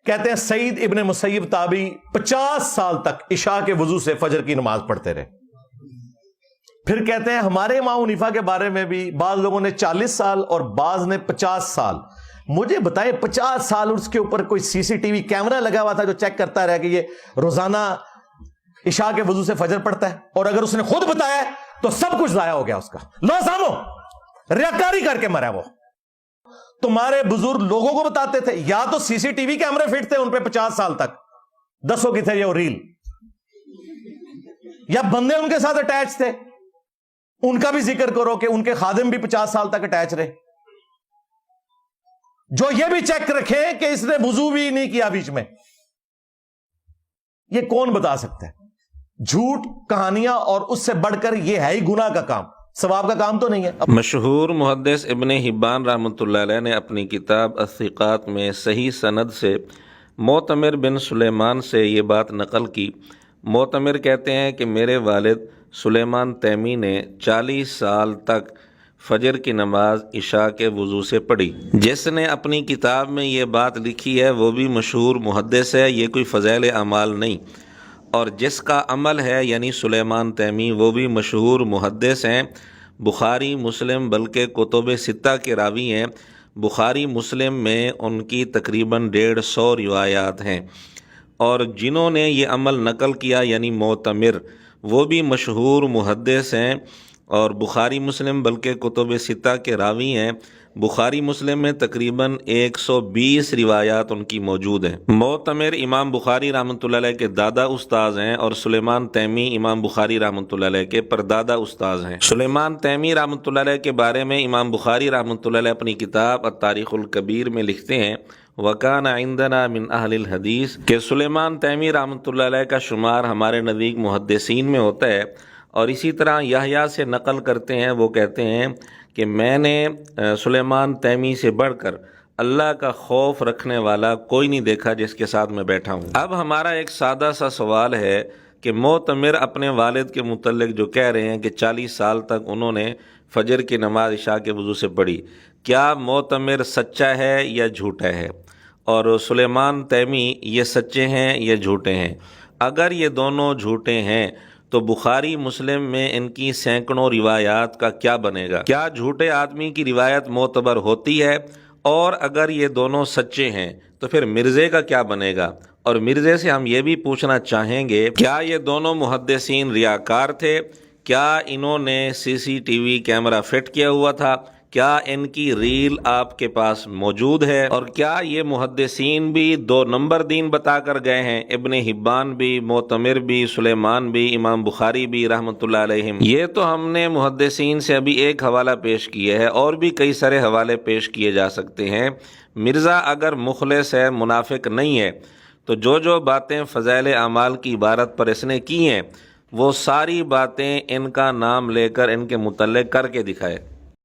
کہتے ہیں سعید ابن مسیب تابعی 50 سال تک عشاء کے وضو سے فجر کی نماز پڑھتے رہے. پھر کہتے ہیں ہمارے امام حنیفہ کے بارے میں بھی بعض لوگوں نے 40 سال اور بعض نے 50 سال. مجھے بتائیں 50 سال اس کے اوپر کوئی سی سی ٹی وی کیمرہ لگا ہوا تھا جو چیک کرتا رہا کہ یہ روزانہ عشاء کے وضو سے فجر پڑھتا ہے؟ اور اگر اس نے خود بتایا ہے تو سب کچھ ضائع ہو گیا اس کا. لو سامو ریاکاری کر کے مرا. وہ تمہارے بزرگ لوگوں کو بتاتے تھے، یا تو سی سی ٹی وی کیمرے فٹ تھے ان پہ 50 سال تک، دسو کی تھے یہ ریل، یا بندے ان کے ساتھ اٹیچ تھے. ان کا بھی ذکر کرو کہ ان کے خادم بھی 50 سال تک اٹیچ رہے، جو یہ بھی چیک رکھے کہ اس نے وضو بھی نہیں کیا بیچ میں. یہ کون بتا سکتا ہے؟ جھوٹ کہانیاں، اور اس سے بڑھ کر یہ ہے ہی گناہ کا کام، ثواب کا کام تو نہیں ہے. مشہور محدث ابن حبان رحمۃ اللہ علیہ نے اپنی کتاب الثقات میں صحیح سند سے معتمر بن سلیمان سے یہ بات نقل کی. معتمر کہتے ہیں کہ میرے والد سلیمان تیمی نے 40 سال تک فجر کی نماز عشاء کے وضو سے پڑھی. جس نے اپنی کتاب میں یہ بات لکھی ہے وہ بھی مشہور محدث ہے، یہ کوئی فضائل اعمال نہیں. اور جس کا عمل ہے یعنی سلیمان تیمی، وہ بھی مشہور محدث ہیں، بخاری مسلم بلکہ کتب ستہ کے راوی ہیں. بخاری مسلم میں ان کی تقریباً 150 روایات ہیں. اور جنہوں نے یہ عمل نقل کیا یعنی معتمر، وہ بھی مشہور محدث ہیں اور بخاری مسلم بلکہ کتب ستہ کے راوی ہیں. بخاری مسلم میں تقریباً 120 روایات ان کی موجود ہیں. معتمر امام بخاری رحمۃ اللہ علیہ کے دادا استاذ ہیں اور سلیمان تیمی امام بخاری رحمۃ اللہ علیہ کے پردادا استاذ ہیں. سلیمان تیمی رحمۃ اللہ علیہ کے بارے میں امام بخاری رحمۃ اللہ علیہ اپنی کتاب التاریخ الکبیر میں لکھتے ہیں وَكَانَ عِنْدَنَا مِنْ أَهْلِ الْحَدِيثِ کہ سلیمان تیمی رحمۃ اللہ علیہ کا شمار ہمارے نزدیک محدثین میں ہوتا ہے. اور اسی طرح یحییٰ سے نقل کرتے ہیں، وہ کہتے ہیں کہ میں نے سلیمان تیمی سے بڑھ کر اللہ کا خوف رکھنے والا کوئی نہیں دیکھا جس کے ساتھ میں بیٹھا ہوں. اب ہمارا ایک سادہ سا سوال ہے کہ معتمر اپنے والد کے متعلق جو کہہ رہے ہیں کہ 40 سال تک انہوں نے فجر کی نماز عشاء کے وضو سے پڑھی، کیا معتمر سچا ہے یا جھوٹا ہے؟ اور سلیمان تیمی یہ سچے ہیں یا جھوٹے ہیں؟ اگر یہ دونوں جھوٹے ہیں تو بخاری مسلم میں ان کی سینکڑوں روایات کا کیا بنے گا؟ کیا جھوٹے آدمی کی روایت معتبر ہوتی ہے؟ اور اگر یہ دونوں سچے ہیں تو پھر مرزے کا کیا بنے گا؟ اور مرزے سے ہم یہ بھی پوچھنا چاہیں گے کیا یہ دونوں محدثین ریاکار تھے؟ کیا انہوں نے C C T V camera fit کیا ہوا تھا؟ کیا ان کی ریل آپ کے پاس موجود ہے؟ اور کیا یہ محدثین بھی 2 نمبر دین بتا کر گئے ہیں؟ ابن حبان بھی، معتمر بھی، سلیمان بھی، امام بخاری بھی رحمۃ اللہ علیہم. یہ تو ہم نے محدثین سے ابھی ایک حوالہ پیش کیا ہے، اور بھی کئی سارے حوالے پیش کیے جا سکتے ہیں. مرزا اگر مخلص ہے، منافق نہیں ہے، تو جو باتیں فضائل اعمال کی عبارت پر اس نے کی ہیں وہ ساری باتیں ان کا نام لے کر ان کے متعلق کر کے دکھائے.